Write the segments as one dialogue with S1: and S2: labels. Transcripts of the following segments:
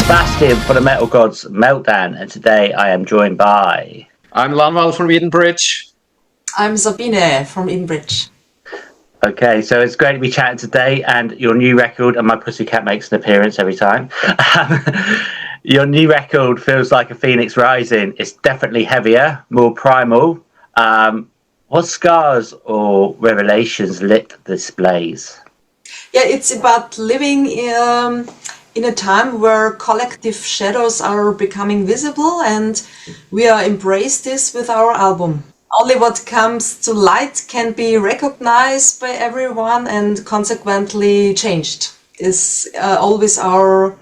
S1: Sebastian for the Metal Gods Meltdown, and today I am joined by...
S2: I'm Lanval from Edenbridge.
S3: I'm Sabine from Edenbridge.
S1: Okay, so it's great to be chatting today, and your new record, and my pussycat makes an appearance every time. Your new record feels like a phoenix rising. It's definitely heavier, more primal. What scars or revelations lit this blaze?
S3: Yeah, it's about living in a time where collective shadows are becoming visible, and we are embrace this with our album. Only what comes to light can be recognized by everyone and consequently changed. Is always our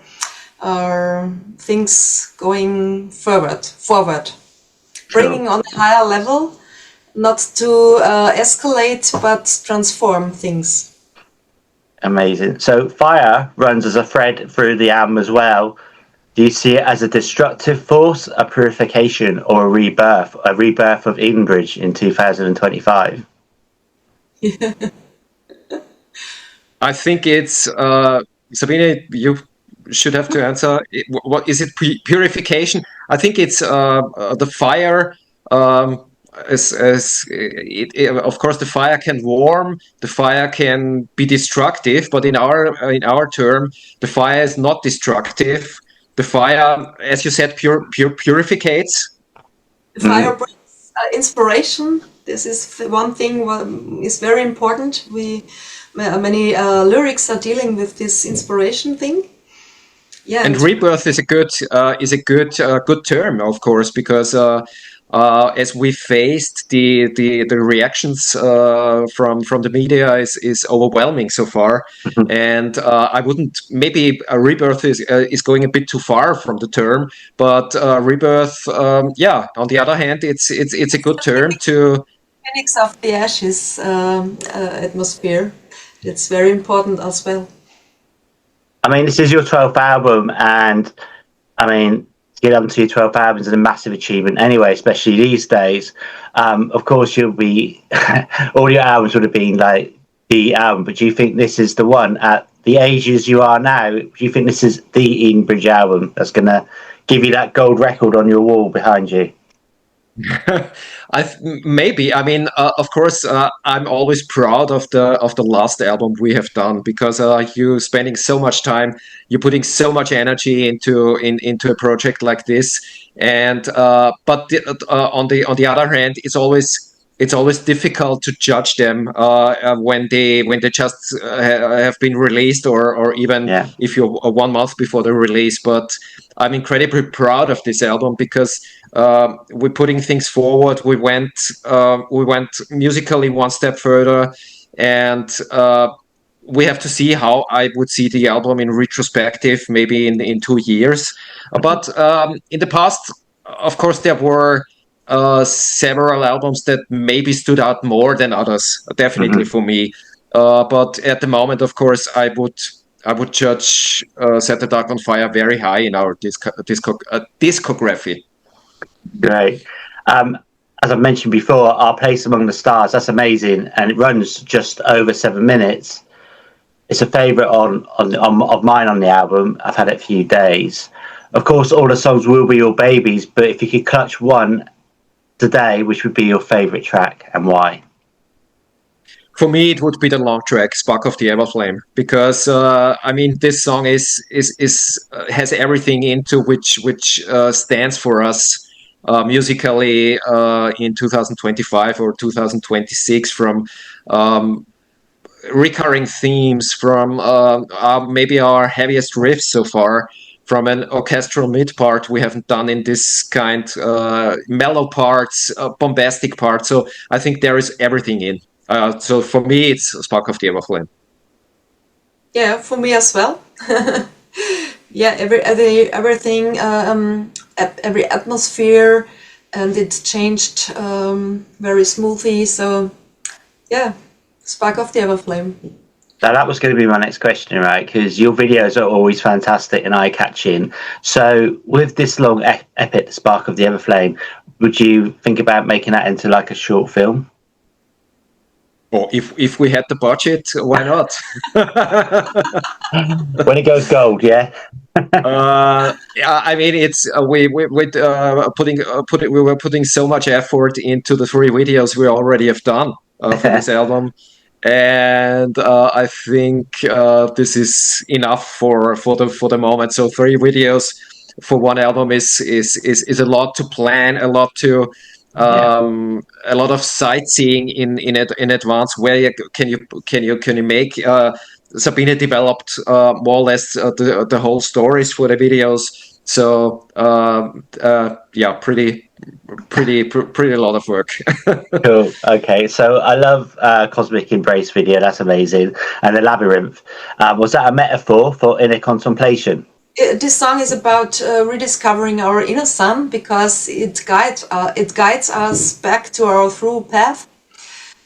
S3: things going forward, bringing on a higher level, not to escalate but transform things.
S1: Amazing. So fire runs as a thread through the album as well. Do you see it as a destructive force, a purification, or a rebirth of Edenbridge in 2025?
S2: I think it's Sabine. You should have to answer. What is it? Purification. I think it's the fire. Of course, the fire can warm. The fire can be destructive. But in our term, the fire is not destructive. The fire, as you said, purificates.
S3: The fire brings inspiration. This is one thing is very important. Many lyrics are dealing with this inspiration thing. Yeah,
S2: and rebirth is a good term, of course, because as we faced the reactions from the media is overwhelming so far, and I wouldn't, maybe a rebirth is going a bit too far from the term, but rebirth, on the other hand, it's a good term to
S3: phoenix of the ashes atmosphere. It's very important as well.
S1: I mean, this is your 12th album, and I mean, to get onto your 12th album is a massive achievement anyway, especially these days. Of course, you'll be all your albums would have been like the album, but do you think this is the one at the ages you are now? Do you think this is the Edenbridge album that's going to give you that gold record on your wall behind you?
S2: Maybe. I mean, of course, I'm always proud of the last album we have done, because you're spending so much time, you're putting so much energy into a project like this, and but on the other hand, it's always difficult to judge them when they just have been released, or even if you're 1 month before the release. But I'm incredibly proud of this album because we're putting things forward. We went musically one step further, and we have to see how I would see the album in retrospective, maybe in 2 years. But in the past, of course, there were several albums that maybe stood out more than others, definitely for me. But at the moment, of course, I would judge Set the Dark on Fire very high in our discography.
S1: Great. As I mentioned before, Our Place Among the Stars, that's amazing, and it runs just over 7 minutes. It's a favourite of mine on the album. I've had it a few days. Of course, all the songs will be your babies, but if you could clutch one today, which would be your favourite track and why?
S2: For me, it would be the long track, "Spark of the Everflame," because I mean, this song has everything into which stands for us musically in 2025 or 2026, from recurring themes, from maybe our heaviest riffs so far, from an orchestral mid part we haven't done in this kind, mellow parts, bombastic parts. So I think there is everything in. So for me, it's "Spark of the Everflame."
S3: Yeah, for me as well. Yeah, everything, every atmosphere, and it changed very smoothly. So yeah, "Spark of the Everflame."
S1: Now, that was going to be my next question, right? Because your videos are always fantastic and eye-catching. So with this long epic, "Spark of the Everflame," would you think about making that into like a short film?
S2: Or if we had the budget, why not?
S1: When it goes gold, yeah?
S2: Yeah, I mean, it's we were putting so much effort into the 3 videos we already have done for this album, and I think this is enough for the moment. So 3 videos for one album is a lot to plan, a lot to a lot of sightseeing in advance. Where can you make? Sabine developed more or less the whole stories for the videos. So yeah, pretty a lot of work.
S1: Cool. Okay, so I love Cosmic Embrace video. That's amazing. And the Labyrinth. Was that a metaphor for inner contemplation?
S3: This song is about rediscovering our inner sun, because it guides us back to our true path.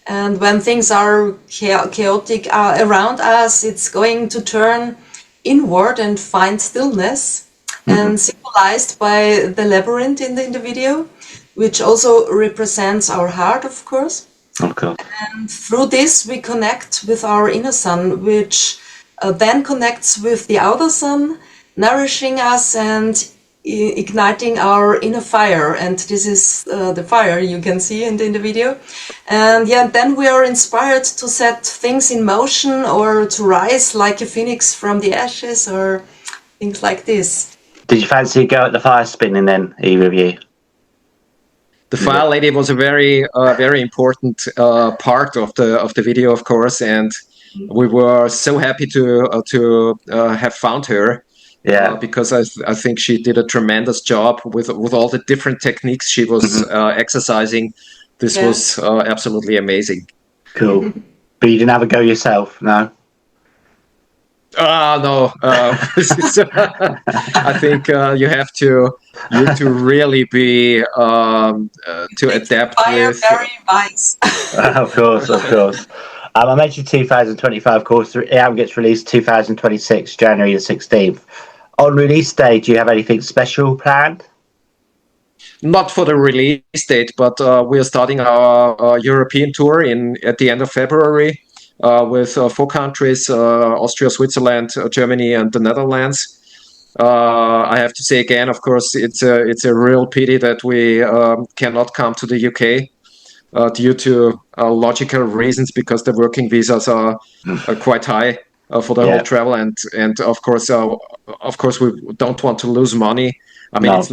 S3: And when things are chaotic around us, it's going to turn inward and find stillness. And symbolized by the labyrinth in the video, which also represents our heart, of course.
S1: Okay.
S3: And through this, we connect with our inner sun, which then connects with the outer sun, nourishing us and igniting our inner fire. And this is the fire you can see in the video. And yeah, then we are inspired to set things in motion, or to rise like a phoenix from the ashes, or things like this.
S1: Did you fancy a go at the fire spinning then, either of you?
S2: The Fire Lady was a very important part of the video, of course, and we were so happy to have found her.
S1: Yeah,
S2: because I think she did a tremendous job with all the different techniques she was exercising. This was absolutely amazing.
S1: Cool. But you didn't have a go yourself, no?
S2: No. I think you have to really be to adapt with.
S3: Very wise.
S1: Of course. I mentioned 2025, of course. The album gets released 2026, January the 16th. On release day, do you have anything special planned?
S2: Not for the release date, but we are starting our European tour at the end of February. With 4 countries, Austria, Switzerland, Germany, and the Netherlands. I have to say again, of course, it's a real pity that we cannot come to the UK due to logical reasons, because the working visas are quite high for the whole travel, and of course we don't want to lose money. I mean,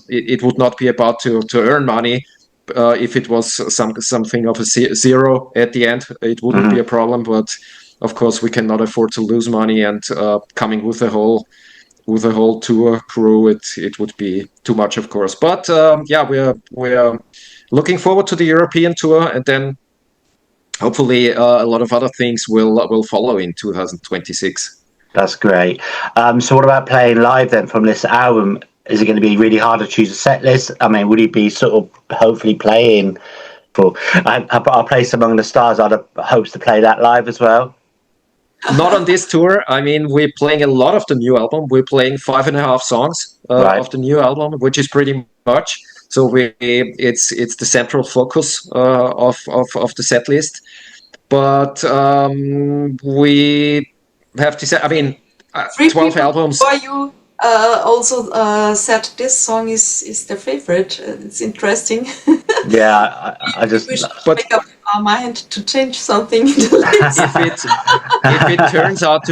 S2: it would not be about to earn money. If it was something of a zero at the end, it wouldn't be a problem. But of course, we cannot afford to lose money, and coming with the whole tour crew, it would be too much, of course. But yeah, we are looking forward to the European tour, and then hopefully a lot of other things will follow in 2026.
S1: That's great. So what about playing live then from this album? Is it going to be really hard to choose a set list? I mean, would you be sort of hopefully playing for I'll Play Among the Stars? I'd have hopes to play that live as well.
S2: Not on this tour. I mean, we're playing a lot of the new album. We're playing 5.5 songs of the new album, which is pretty much. So it's the central focus of the set list. But we have to say, I mean, 12 albums.
S3: For you. Also said this song is their favorite. It's interesting.
S1: Yeah, I just.
S3: We should make up our mind to change something in the list.
S2: If it turns out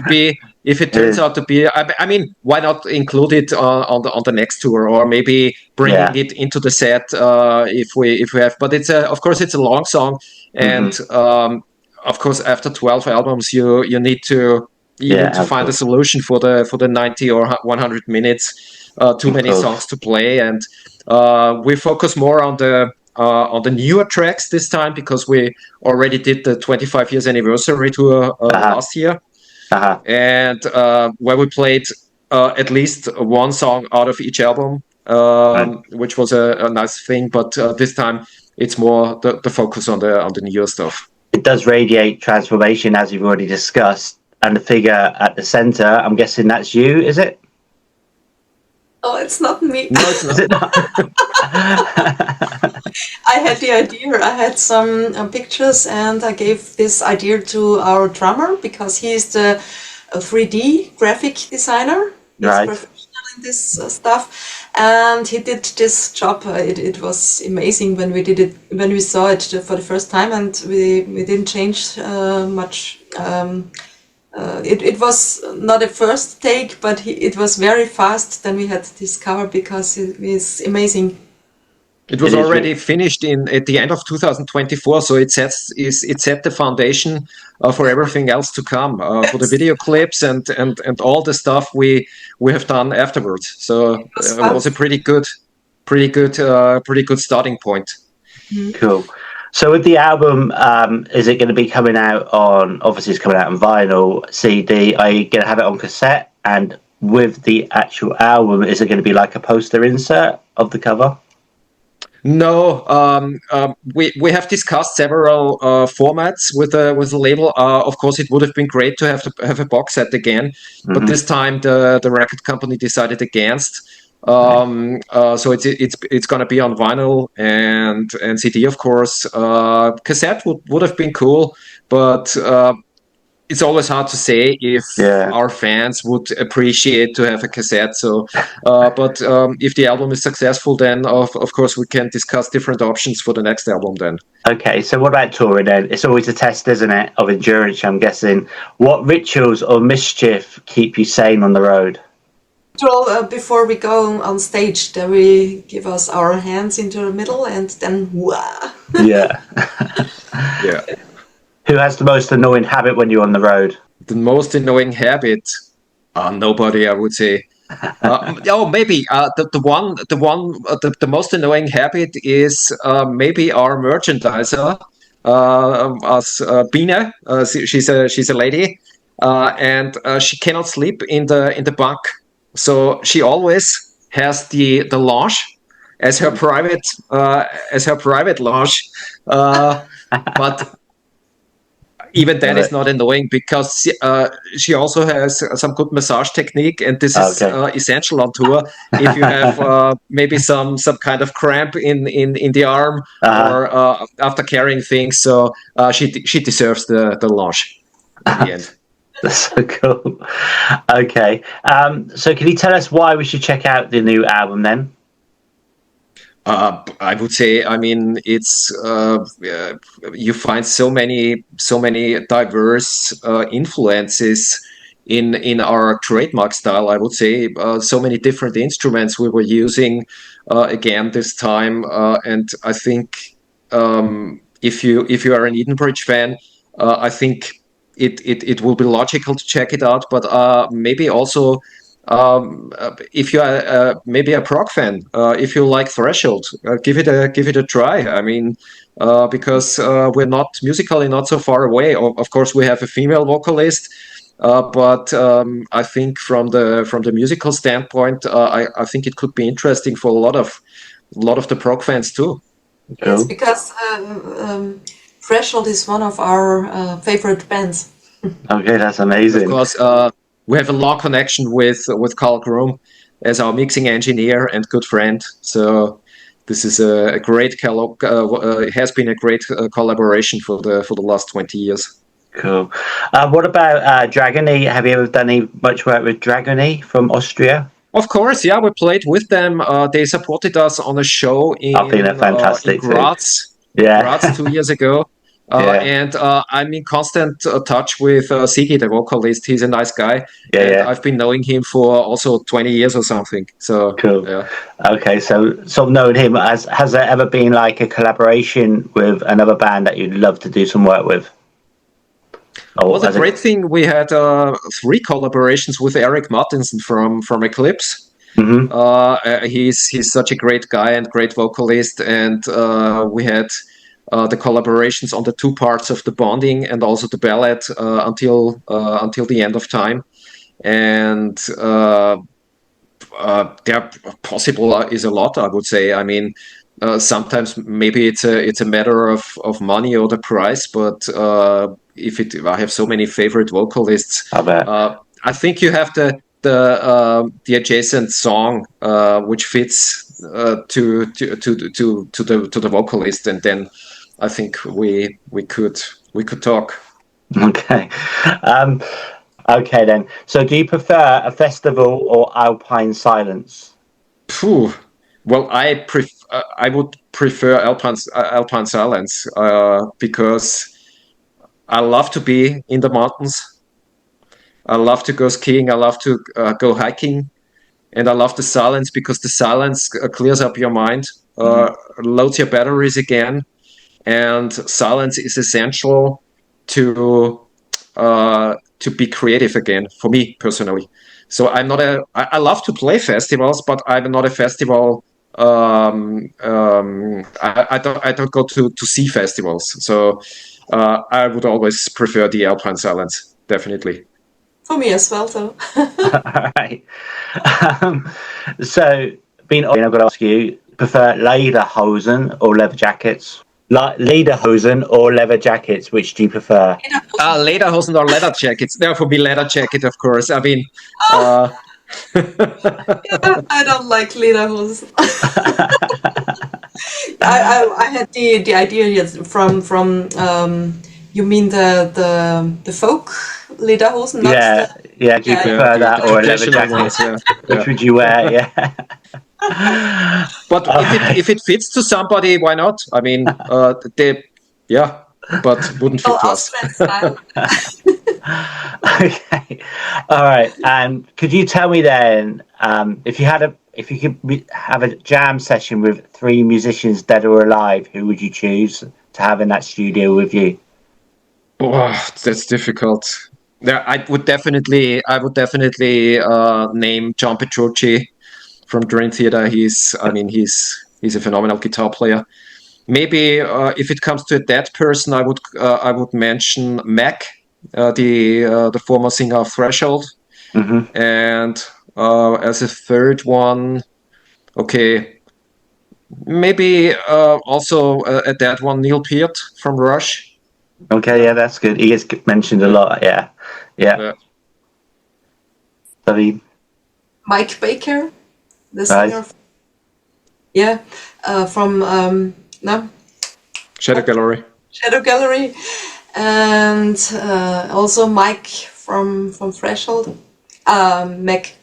S2: to be, I mean, why not include it on the next tour, or maybe bringing it into the set if we have. But of course it's a long song, and of course after 12 albums you need to. You need to find a solution for the 90 or 100 minutes. Too many songs to play, and we focus more on the newer tracks this time, because we already did the 25 years anniversary tour last year, and where we played at least one song out of each album, which was a nice thing. But this time it's more the focus on the newer stuff.
S1: It does radiate transformation, as you've already discussed. And the figure at the center, I'm guessing that's you, is it?
S3: Oh, it's not me.
S2: No, it's not.
S1: Is it not?
S3: I had the idea. I had some pictures, and I gave this idea to our drummer, because he is the 3D graphic designer. He's
S1: Right.
S3: professional. in this stuff, and he did this job. It was amazing when we did it, when we saw it for the first time, and we didn't change much. It was not a first take, but it was very fast. Then we had this cover because it is amazing.
S2: It was already finished at the end of 2024, so it set the foundation for everything else to come, for the video clips and all the stuff we have done afterwards. So it was a pretty good starting point.
S1: Cool. So with the album, is it going to be coming out on? Obviously, it's coming out on vinyl, CD. Are you going to have it on cassette? And with the actual album, is it going to be like a poster insert of the cover?
S2: No, we have discussed several formats with the label. Of course, it would have been great to have a box set again, but this time the record company decided against. So it's going to be on vinyl and CD, of course. Cassette would have been cool, but it's always hard to say if our fans would appreciate to have a cassette. So, but if the album is successful, then of course we can discuss different options for the next album then.
S1: Okay, so what about touring then? It's always a test, isn't it, of endurance, I'm guessing. What rituals or mischief keep you sane on the road?
S3: Before we go on stage, then we give us our hands into the middle and then wah.
S1: Yeah.
S2: Yeah.
S1: Who has the most annoying habit when you're on the road?
S2: The most annoying habit? Nobody, I would say. Maybe the most annoying habit is maybe our merchandiser, Bine. She's a lady, and she cannot sleep in the bunk. So she always has the lounge as her private lounge, but even that is not annoying because she also has some good massage technique, and this is essential on tour. If you have maybe some kind of cramp in the arm or after carrying things, so she deserves the lounge at the end.
S1: That's so cool. Okay, so can you tell us why we should check out the new album then?
S2: I would say, I mean, it's you find so many diverse influences in our trademark style. I would say so many different instruments we were using again this time, and I think if you are an Edenbridge fan, I think it will be logical to check it out. But maybe also. If you are maybe a prog fan, if you like threshold, give it a try. I mean, because we're not musically not so far away. Of course, we have a female vocalist, but I think from the musical standpoint, I think it could be interesting for a lot of the prog fans too.
S3: Yes, because Threshold is one of our favorite bands.
S1: Okay, that's amazing.
S2: Of course. We have a long connection with Carl Groom as our mixing engineer and good friend. So this is a great has been a great collaboration for the last 20 years.
S1: Cool. What about Dragony? Have you ever done much work with Dragony from Austria?
S2: Of course, yeah. We played with them. They supported us on a show in Graz. Graz 2 years ago. And I'm in constant touch with Sigi, the vocalist. He's a nice guy. I've been knowing him for also 20 years or something. So
S1: cool. Yeah. Okay, so knowing him, has there ever been like a collaboration with another band that you'd love to do some work with?
S2: Well, the great thing, we had 3 collaborations with Eric Martinson from Eclipse. Mm-hmm. He's such a great guy and great vocalist, and we had the collaborations on the 2 parts of the Bonding and also the ballad until the end of time, and there possible is a lot, I would say. I mean, sometimes maybe it's a matter of money or the price, but I have so many favorite vocalists. I think you have the adjacent song which fits to the vocalist, and then I think we could talk.
S1: Okay. Okay, then. So, do you prefer a festival or alpine silence?
S2: Phew. Well, I would prefer Alpine silence because I love to be in the mountains. I love to go skiing. I love to go hiking, and I love the silence because the silence clears up your mind, loads your batteries again, and silence is essential to be creative again for me personally. So I love to play festivals, but I'm not a festival. I don't go to see festivals. So I would always prefer the Alpine silence, definitely.
S3: For me as well, though.
S1: All right. Um, so, being I've got to ask you, prefer lederhosen or leather jackets? Like lederhosen or leather jackets, which do you prefer?
S2: Lederhosen or leather jackets. There for me, leather jacket, of course. I mean,
S3: Yeah, I don't like lederhosen. I had the idea yes, from you mean the folk lederhosen, not
S1: Yeah,
S3: the
S1: yeah. Do you prefer
S2: the
S1: that or a leather
S2: traditional
S1: jacket?
S2: ones, yeah.
S1: Which would you wear? Yeah.
S2: But if it fits to somebody, why not? I mean, but wouldn't fit to us.
S3: Austrian style.
S1: Okay. All right. And could you tell me then, if you could have a jam session with 3 musicians, dead or alive, who would you choose to have in that studio with you?
S2: Oh, that's difficult. Yeah, I would definitely name John Petrucci from Dream Theater. He's a phenomenal guitar player. Maybe if it comes to a dead person, I would mention Mac, the former singer of Threshold, and as a third one, okay, maybe also a dead one, Neil Peart from Rush.
S1: Okay, yeah, that's good. He gets mentioned a lot. Yeah, yeah. Sabine.
S3: Mike Baker, the
S1: Right.
S3: singer. Yeah, from no
S2: Shadow Gallery.
S3: Shadow Gallery, and also Mike from Threshold. Mac.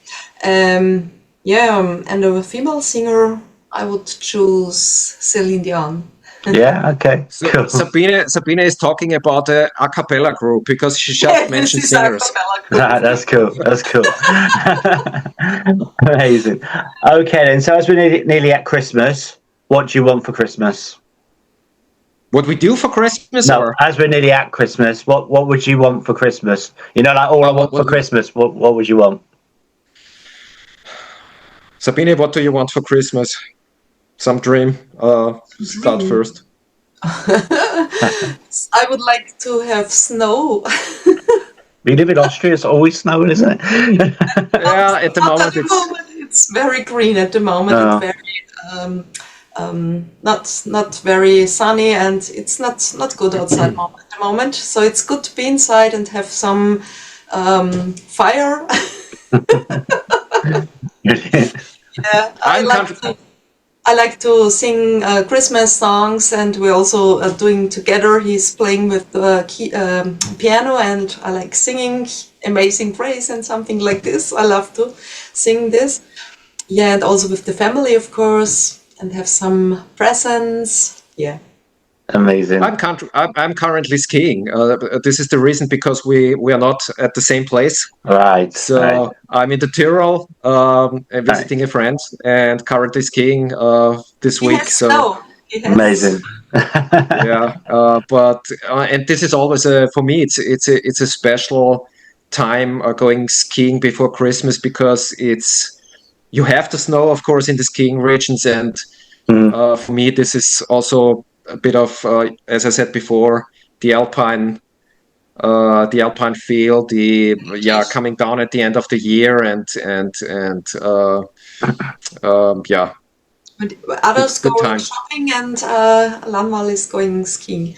S3: And a female singer, I would choose Celine Dion.
S1: Yeah, okay.
S2: So
S1: Cool.
S2: Sabine is talking about a cappella group because she just mentioned
S3: This is a
S2: singers.
S3: cappella group.
S1: Right, that's cool. That's cool. Amazing. Okay, then. So as we're nearly at Christmas, what do you want for Christmas?
S2: What we do for Christmas?
S1: No,
S2: Or
S1: as we're nearly at Christmas, what would you want for Christmas? You know, like all I want for Christmas. What would you want?
S2: Sabine, what do you want for Christmas? Some dream? Start first.
S3: I would like to have snow.
S1: We live in Austria, it's always snowing, isn't it?
S2: Yeah, at the moment
S3: It's very green at the moment.
S1: Oh.
S3: It's very not very sunny, and it's not good outside at the moment. So it's good to be inside and have some fire. Yeah, I like to sing Christmas songs, and we're also doing together. He's playing with the piano, and I like singing Amazing Grace and something like this. I love to sing this. Yeah, and also with the family, of course, and have some presents. Yeah.
S1: Amazing.
S2: I'm currently skiing. This is the reason because we are not at the same place.
S1: Right.
S2: So
S1: right.
S2: I'm in the Tyrol, visiting a friend, and currently skiing this week. So
S1: amazing.
S2: Yeah, but and this is always for me. It's a special time going skiing before Christmas because you have the snow, of course, in the skiing regions, and for me this is also a bit of, as I said before, the alpine feel, coming down at the end of the year, and yeah.
S3: But others go shopping, and Lanval is going skiing.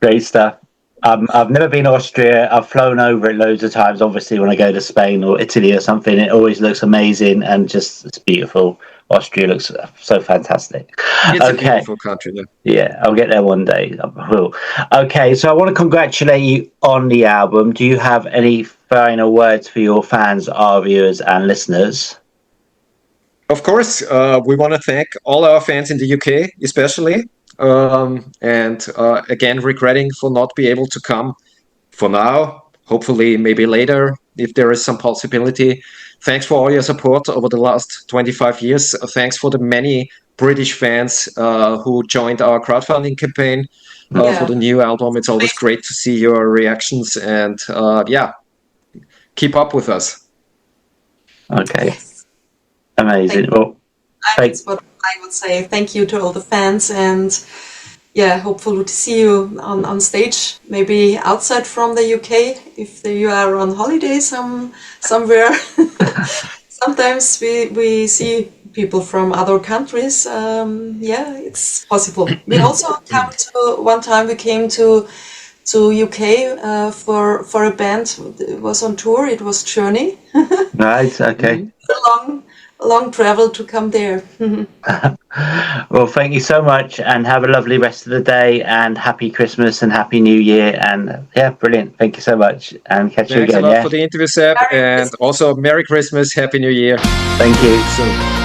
S1: Great stuff. I've never been to Austria. I've flown over it loads of times. Obviously, when I go to Spain or Italy or something, it always looks amazing and just it's beautiful. Austria looks so fantastic.
S2: It's a beautiful country. Though.
S1: Yeah, I'll get there one day. I will. Okay, so I want to congratulate you on the album. Do you have any final words for your fans, our viewers, and listeners?
S2: Of course, we want to thank all our fans in the UK, especially. And again, regretting for not be able to come for now. Hopefully, maybe later, if there is some possibility. Thanks for all your support over the last 25 years. Thanks for the many British fans who joined our crowdfunding campaign for the new album. It's always great to see your reactions and keep up with us.
S1: Okay.
S3: Yes.
S1: Amazing. Well,
S3: that's what I would say. Thank you to all the fans, and hopefully to see you on stage, maybe outside from the UK, if you are on holiday somewhere. Sometimes we see people from other countries. It's possible. We also came to UK for a band. It was on tour. It was Journey.
S1: Right. Okay.
S3: A long travel to come there.
S1: Well, thank you so much, and have a lovely rest of the day, and happy Christmas and happy New Year, and brilliant. Thank you so much, and catch you again.
S2: Thanks a lot for the interview, Seb, and also Merry Christmas, Happy New Year.
S1: Thank you.
S2: So.